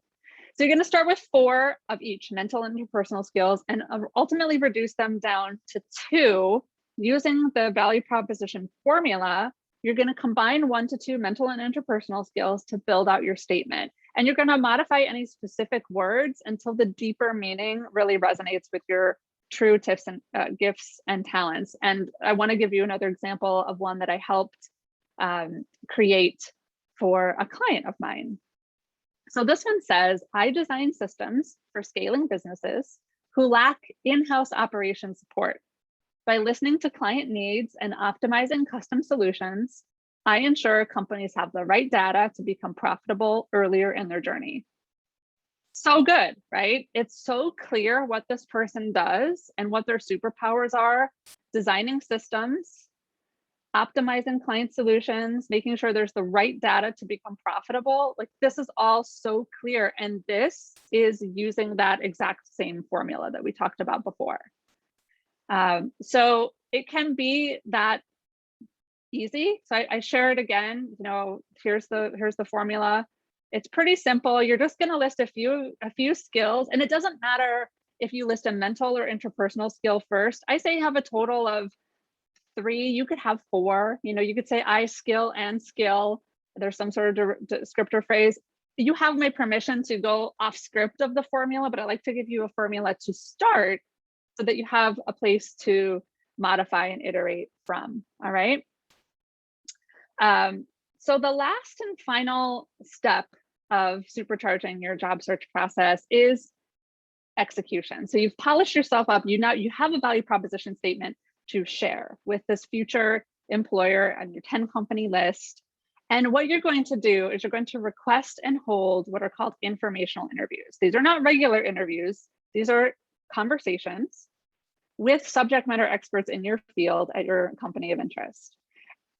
So you're going to start with 4 of each, mental and interpersonal skills, and ultimately reduce them down to 2 using the value proposition formula. You're going to combine 1 to 2 mental and interpersonal skills to build out your statement. And you're going to modify any specific words until the deeper meaning really resonates with your true tips and gifts and talents. And I want to give you another example of one that I helped create for a client of mine. So this one says, I design systems for scaling businesses who lack in-house operation support. By listening to client needs and optimizing custom solutions, I ensure companies have the right data to become profitable earlier in their journey. So good, right? It's so clear what this person does and what their superpowers are: designing systems, optimizing client solutions, making sure there's the right data to become profitable. Like, this is all so clear. And this is using that exact same formula that we talked about before. So it can be that easy. So I share it again. Here's the formula. It's pretty simple. You're just going to list a few skills, and it doesn't matter if you list a mental or interpersonal skill first. I say have a total of 3. You could have 4. You could say I skill and skill. There's some sort of descriptor phrase. You have my permission to go off script of the formula, but I like to give you a formula to start so that you have a place to modify and iterate from. All right. So the last and final step of supercharging your job search process is execution. So you've polished yourself up. You have a value proposition statement to share with this future employer and your 10 company list. And what you're going to do is you're going to request and hold what are called informational interviews. These are not regular interviews. These are conversations with subject matter experts in your field at your company of interest.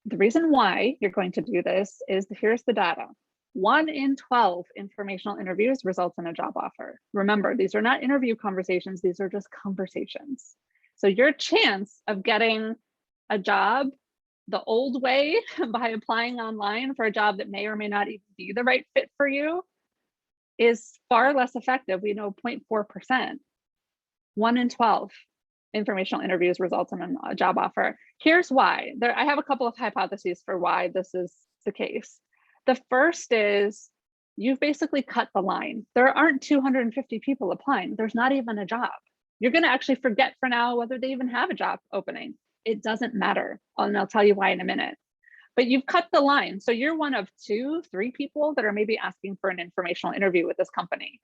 The reason why you're going to do this is, here's the data. 1 in 12 informational interviews results in a job offer. Remember, these are not interview conversations. These are just conversations. So your chance of getting a job the old way by applying online for a job that may or may not even be the right fit for you is far less effective. We know 0.4%. 1 in 12 informational interviews results in a job offer. Here's why. I have a couple of hypotheses for why this is the case. The first is you've basically cut the line. There aren't 250 people applying. There's not even a job. You're going to actually forget for now whether they even have a job opening. It doesn't matter. And I'll tell you why in a minute. But you've cut the line. So you're one of 2, 3 people that are maybe asking for an informational interview with this company.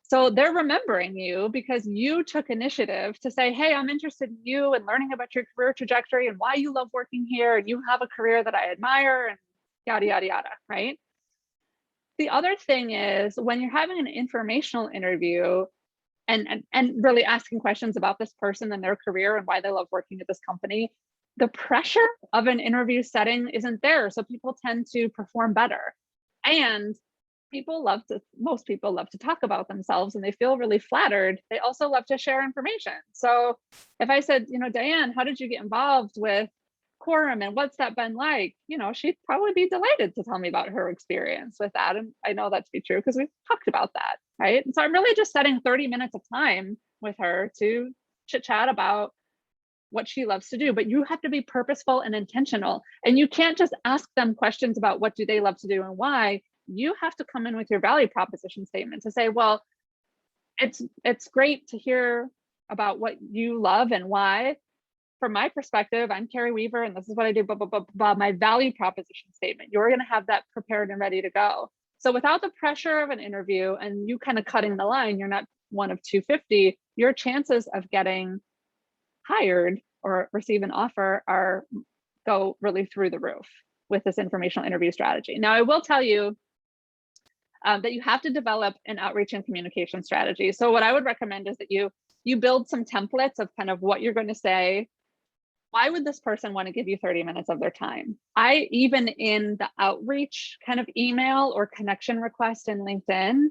So they're remembering you because you took initiative to say, hey, I'm interested in you and learning about your career trajectory and why you love working here. And you have a career that I admire and yada, yada, yada, right? The other thing is when you're having an informational interview and really asking questions about this person and their career and why they love working at this company, the pressure of an interview setting isn't there. So people tend to perform better. And most people love to talk about themselves and they feel really flattered. They also love to share information. So if I said, Diane, how did you get involved with Quorum and what's that been like? She'd probably be delighted to tell me about her experience with that. And I know that to be true because we've talked about that, right? And so I'm really just setting 30 minutes of time with her to chit chat about what she loves to do. But you have to be purposeful and intentional. And you can't just ask them questions about what do they love to do and why. You have to come in with your value proposition statement to say, well, it's great to hear about what you love and why. From my perspective, I'm Carrie Weaver, and this is what I do, blah, blah, blah, blah, my value proposition statement. You're going to have that prepared and ready to go. So without the pressure of an interview and you kind of cutting the line, you're not one of 250, your chances of getting hired or receive an offer go really through the roof with this informational interview strategy. Now, I will tell you that you have to develop an outreach and communication strategy. So what I would recommend is that you build some templates of kind of what you're going to say. Why would this person want to give you 30 minutes of their time? I, even in the outreach kind of email or connection request in LinkedIn,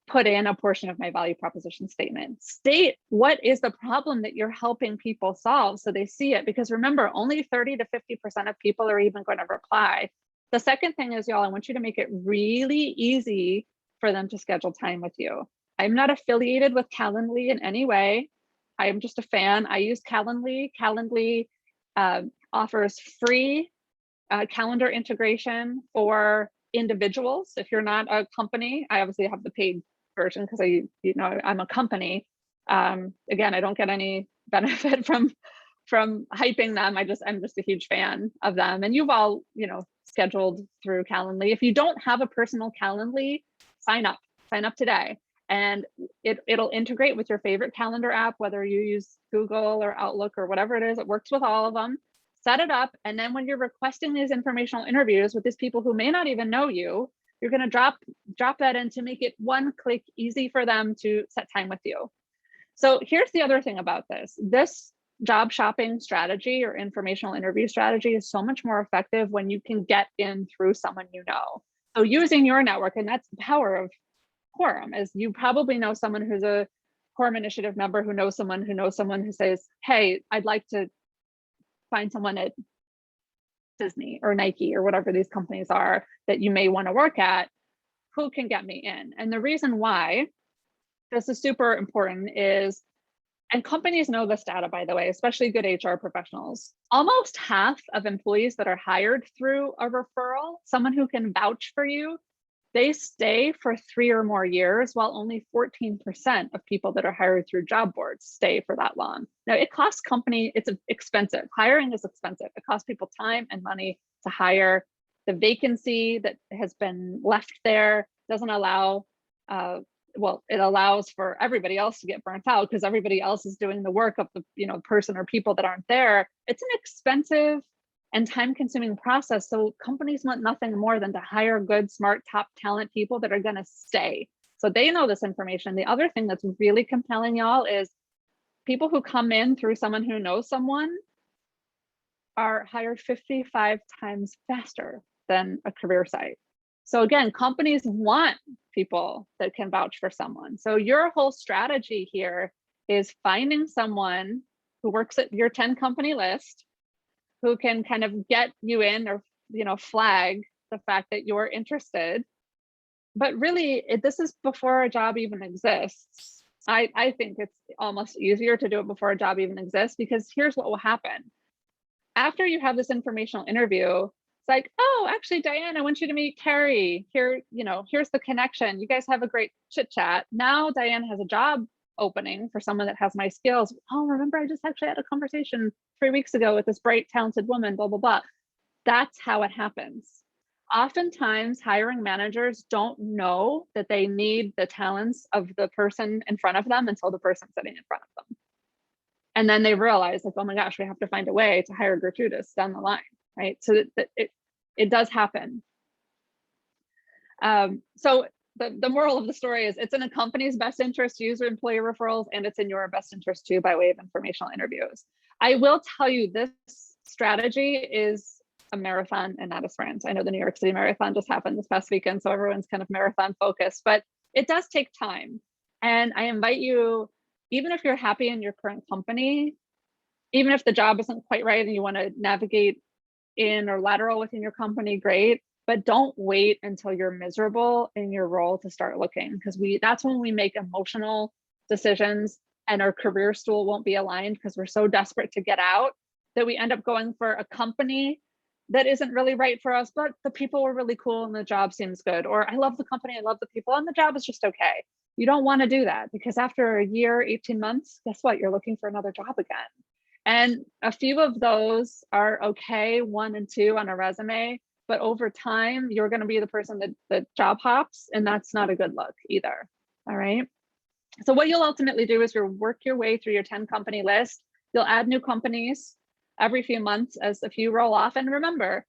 put in a portion of my value proposition statement. State what is the problem that you're helping people solve so they see it. Because remember, only 30 to 50% of people are even going to reply. The second thing is, y'all, I want you to make it really easy for them to schedule time with you. I'm not affiliated with Calendly in any way. I am just a fan. I use Calendly. Calendly offers free calendar integration for individuals. If you're not a company, I obviously have the paid version because I'm a company. Again, I don't get any benefit from hyping them. I'm just a huge fan of them. And you've all, scheduled through Calendly. If you don't have a personal Calendly, sign up today. And it'll integrate with your favorite calendar app, whether you use Google or Outlook or whatever it is. It works with all of them. Set it up. And then when you're requesting these informational interviews with these people who may not even know you, you're going to drop that in to make it one click easy for them to set time with you. So here's the other thing about this. This job shopping strategy or informational interview strategy is so much more effective when you can get in through someone you know. So using your network, and that's the power of Quorum, is you probably know someone who's a Quorum Initiative member who knows someone who says, hey, I'd like to find someone at Disney or Nike or whatever these companies are that you may want to work at, who can get me in? And the reason why this is super important is, and companies know this data, by the way, especially good HR professionals, almost half of employees that are hired through a referral, someone who can vouch for you, they stay for 3 or more years, while only 14% of people that are hired through job boards stay for that long. Now, it costs it's expensive. Hiring is expensive. It costs people time and money to hire. The vacancy that has been left there doesn't allow, it allows for everybody else to get burnt out because everybody else is doing the work of the person or people that aren't there. It's an expensive and time-consuming process. So companies want nothing more than to hire good, smart, top talent people that are going to stay. So they know this information. The other thing that's really compelling, y'all, is people who come in through someone who knows someone are hired 55 times faster than a career site. So again, companies want people that can vouch for someone. So your whole strategy here is finding someone who works at your 10 company list, who can kind of get you in or flag the fact that you're interested. But really, this is before a job even exists. I think it's almost easier to do it before a job even exists, because here's what will happen. After you have this informational interview, it's like, oh, actually, Diane, I want you to meet Carrie. Here's the connection. You guys have a great chit chat. Now Diane has a job opening for someone that has my skills. Oh, remember, I just actually had a conversation 3 weeks ago with this bright, talented woman, blah, blah, blah. That's how it happens. Oftentimes, hiring managers don't know that they need the talents of the person in front of them until the person's sitting in front of them. And then they realize, like, oh my gosh, we have to find a way to hire gratuitous down the line, right? So that it does happen. So the moral of the story is, it's in a company's best interest to use employee referrals, and it's in your best interest too by way of informational interviews. I will tell you, this strategy is a marathon and not a sprint. I know the New York City Marathon just happened this past weekend, so everyone's kind of marathon focused, but it does take time. And I invite you, even if you're happy in your current company, even if the job isn't quite right and you want to navigate in or lateral within your company, great. But don't wait until you're miserable in your role to start looking, because that's when we make emotional decisions and our career stool won't be aligned because we're so desperate to get out that we end up going for a company that isn't really right for us, but the people were really cool and the job seems good. Or I love the company, I love the people, and the job is just okay. You don't want to do that, because after a year, 18 months, guess what? You're looking for another job again. And a few of those are okay, 1 and 2 on a resume, but over time, you're going to be the person that job hops, and that's not a good look either. All right. So what you'll ultimately do is you'll work your way through your 10 company list. You'll add new companies every few months as a few roll off. And remember,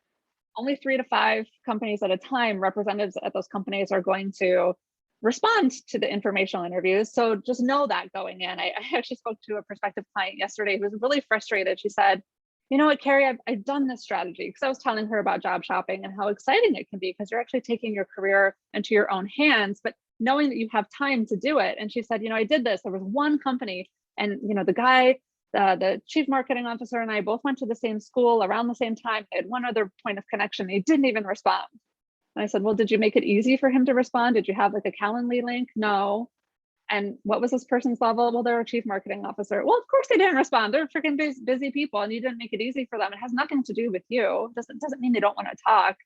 only 3 to 5 companies at a time, representatives at those companies are going to respond to the informational interviews. So just know that going in. I actually spoke to a prospective client yesterday who was really frustrated. She said, you know what, Carrie, I've done this strategy, because I was telling her about job shopping and how exciting it can be, because you're actually taking your career into your own hands, but knowing that you have time to do it. And she said, you know, I did this. There was one company, and you know, the guy, the chief marketing officer, and I both went to the same school around the same time. They had one other point of connection. He didn't even respond. And I said, well, did you make it easy for him to respond? Did you have like a Calendly link? No. And what was this person's level? Well, they're a chief marketing officer. Well, of course they didn't respond. They're freaking busy people, and you didn't make it easy for them. It has nothing to do with you. Doesn't mean they don't want to talk,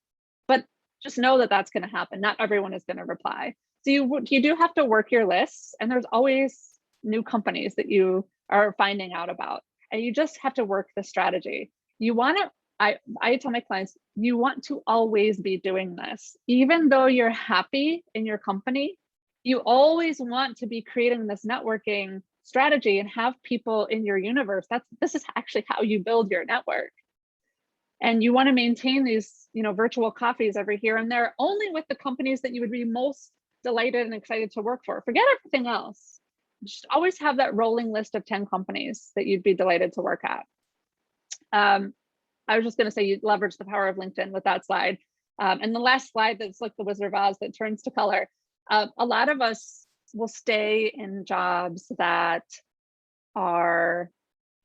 but just know that that's going to happen. Not everyone is going to reply. So you do have to work your lists, and there's always new companies that you are finding out about, and you just have to work the strategy. You want to, I tell my clients, you want to always be doing this. Even though you're happy in your company, you always want to be creating this networking strategy and have people in your universe. This is actually how you build your network. And you want to maintain these, you know, virtual coffees every here and there, only with the companies that you would be most delighted and excited to work for. Forget everything else. Just always have that rolling list of 10 companies that you'd be delighted to work at. I was just going to say, you leverage the power of LinkedIn with that slide. And the last slide, that's like the Wizard of Oz that turns to color. A lot of us will stay in jobs that are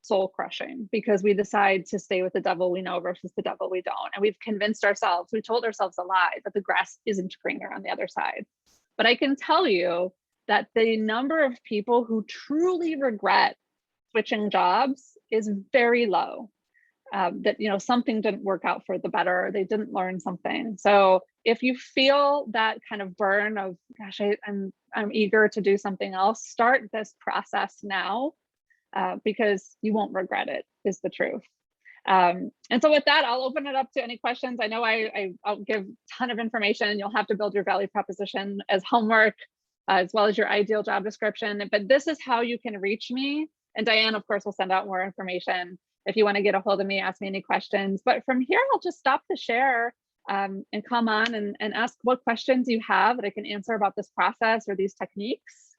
soul crushing because we decide to stay with the devil we know versus the devil we don't. And we've convinced ourselves, we told ourselves a lie, that the grass isn't greener on the other side. But I can tell you that the number of people who truly regret switching jobs is very low. That, you know, something didn't work out for the better, they didn't learn something. So if you feel that kind of burn of, gosh, I'm eager to do something else, start this process now, because you won't regret it, is the truth. And so with that, I'll open it up to any questions. I know I'll give a ton of information, and you'll have to build your value proposition as homework, as well as your ideal job description. But this is how you can reach me. And Diane, of course, will send out more information if you want to get a hold of me, ask me any questions. But from here, I'll just stop the share and come on and ask what questions you have that I can answer about this process or these techniques.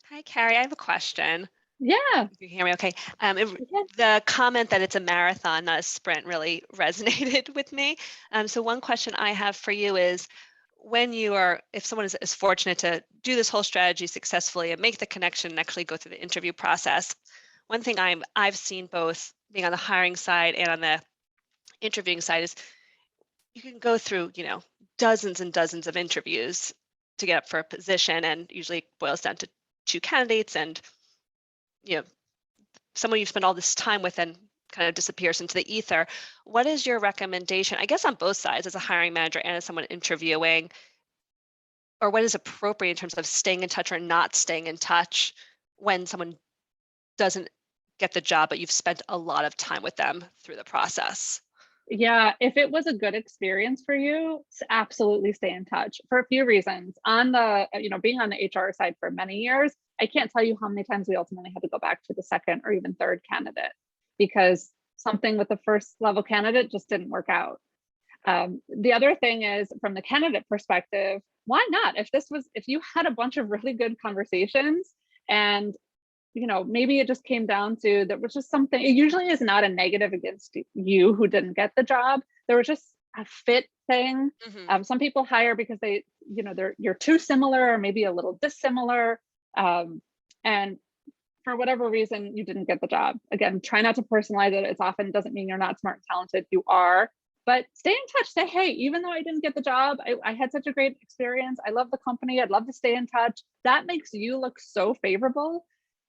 Hi, Carrie, I have a question. Yeah. You hear me okay? The comment that it's a marathon, not a sprint, really resonated with me. So one question I have for you is, if someone is fortunate to do this whole strategy successfully and make the connection and actually go through the interview process, one thing I've seen both being on the hiring side and on the interviewing side is you can go through, you know, dozens and dozens of interviews to get up for a position, and usually it boils down to 2 candidates, and you know, someone you spend all this time with and kind of disappears into the ether. What is your recommendation, I guess on both sides, as a hiring manager and as someone interviewing, or what is appropriate in terms of staying in touch or not staying in touch when someone doesn't get the job, but you've spent a lot of time with them through the process? Yeah, if it was a good experience for you, absolutely stay in touch for a few reasons. On the, you know, being on the HR side for many years, I can't tell you how many times we ultimately had to go back to the second or even third candidate because something with the first level candidate just didn't work out. The other thing is, from the candidate perspective, why not? If you had a bunch of really good conversations, and you know, maybe it just came down to that was just something, it usually is not a negative against you who didn't get the job. There was just a fit thing. Mm-hmm. Some people hire because they, you know, you're too similar or maybe a little dissimilar. And for whatever reason, you didn't get the job. Again, try not to personalize it. It's often doesn't mean you're not smart and talented. You are, but stay in touch. Say, hey, even though I didn't get the job, I had such a great experience. I love the company. I'd love to stay in touch. That makes you look so favorable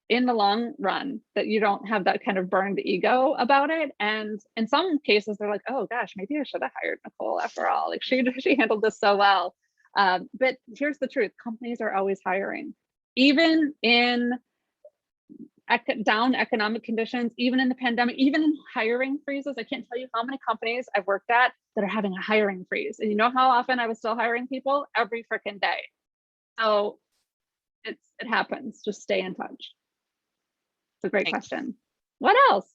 in the long run that you don't have that kind of burned ego about it. And in some cases, they're like, oh gosh, maybe I should have hired Nicole after all. Like she handled this so well. But here's the truth. Companies are always hiring. Even in down economic conditions, even in the pandemic, even in hiring freezes, I can't tell you how many companies I've worked at that are having a hiring freeze. And you know how often I was still hiring people? Every freaking day. So it happens. Just stay in touch. It's a great Thanks. question. What else?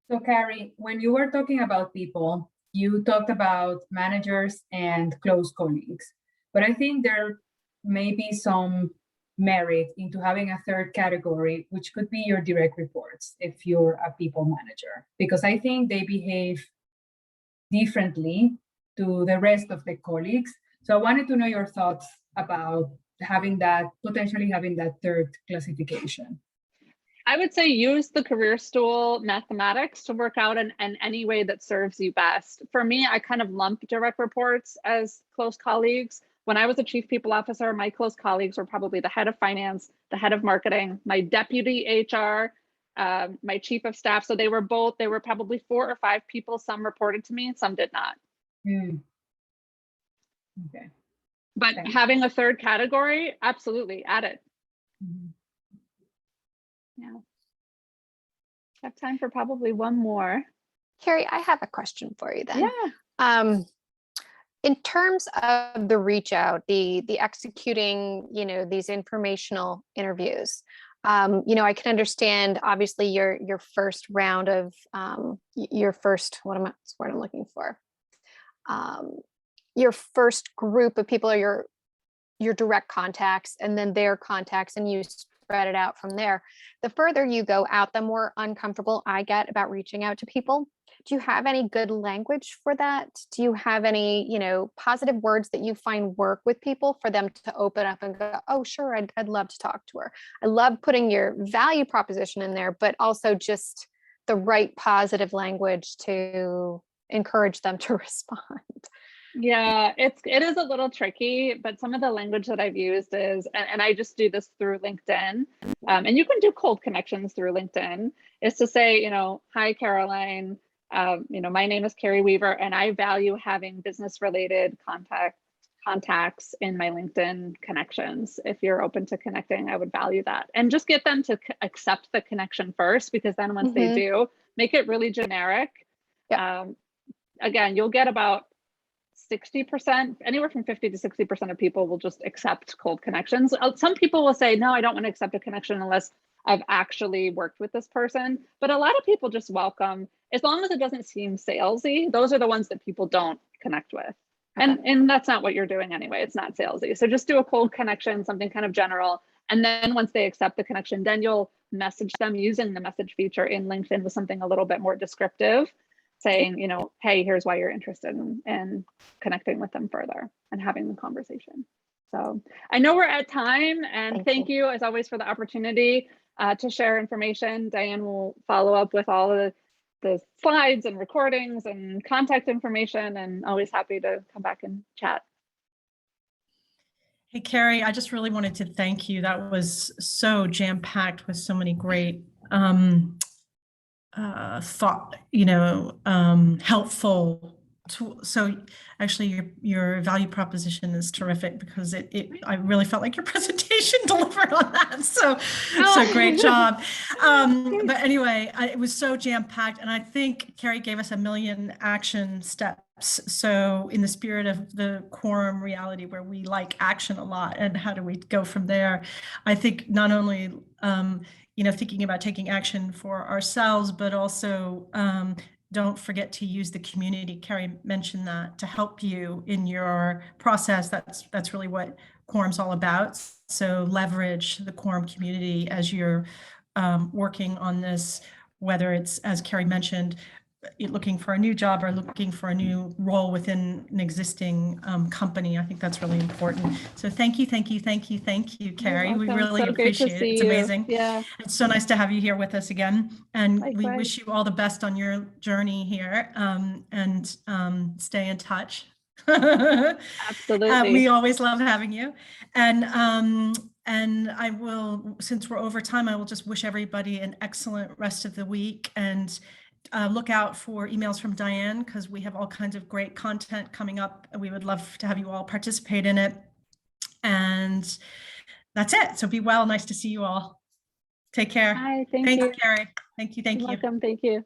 So Carrie, when you were talking about people, you talked about managers and close colleagues, but I think there may be some merit into having a third category, which could be your direct reports if you're a people manager, because I think they behave differently to the rest of the colleagues. So I wanted to know your thoughts about potentially having that third classification. I would say use the career stool mathematics to work out in any way that serves you best. For me, I kind of lump direct reports as close colleagues. When I was a chief people officer, my close colleagues were probably the head of finance, the head of marketing, my deputy HR, my chief of staff. So they were probably 4 or 5 people. Some reported to me and some did not. Okay. But Thanks. having a third category, absolutely, add it. Yeah. Have time for probably one more. Carrie, I have a question for you then. Yeah. In terms of the reach out, the executing, these informational interviews, I can understand obviously your first round of your first, what's the word I'm looking for? Your first group of people are your direct contacts and then their contacts, and you spread it out from there. The further you go out, the more uncomfortable I get about reaching out to people. Do you have any good language for that? Do you have any, positive words that you find work with people for them to open up and go, oh, sure, I'd love to talk to her. I love putting your value proposition in there, but also just the right positive language to encourage them to respond. Yeah, it is a little tricky, but some of the language that I've used is, and I just do this through LinkedIn, and you can do cold connections through LinkedIn, is to say, hi, Caroline, my name is Carrie Weaver, and I value having business-related contacts in my LinkedIn connections. If you're open to connecting, I would value that. And just get them to accept the connection first, because then once they do, make it really generic. Yep. Again, you'll get about 60%, anywhere from 50 to 60% of people will just accept cold connections. Some people will say, no, I don't want to accept a connection unless I've actually worked with this person. But a lot of people just welcome, as long as it doesn't seem salesy. Those are the ones that people don't connect with. Okay. And that's not what you're doing anyway. It's not salesy. So just do a cold connection, something kind of general. And then once they accept the connection, then you'll message them using the message feature in LinkedIn with something a little bit more descriptive, saying, hey, here's why you're interested in connecting with them further and having the conversation. So I know we're at time, and thank you as always for the opportunity to share information. Diane will follow up with all of the slides and recordings and contact information, and always happy to come back and chat. Hey, Carrie, I just really wanted to thank you. That was so jam-packed with so many great thought, helpful. So actually your value proposition is terrific, because I really felt like your presentation delivered on that. So great job. But anyway, it was so jam-packed, and I think Carrie gave us a million action steps. So in the spirit of the Quorum reality, where we like action a lot, and how do we go from there? I think not only thinking about taking action for ourselves, but also don't forget to use the community. Carrie mentioned that, to help you in your process. That's really what Quorum's all about. So leverage the Quorum community as you're working on this, whether it's, as Carrie mentioned, looking for a new job or looking for a new role within an existing company. I think that's really important. So thank you, Carrie. We really appreciate it. It's amazing. Yeah. It's so nice to have you here with us again. And Likewise. We wish you all the best on your journey here, and stay in touch. Absolutely. We always love having you. And I will, since we're over time, I will just wish everybody an excellent rest of the week, and look out for emails from Diane, because we have all kinds of great content coming up. We would love to have you all participate in it. And that's it. So be well. Nice to see you all. Take care. Hi, thank Thanks, you. Carrie. Thank you. You're welcome. Thank you.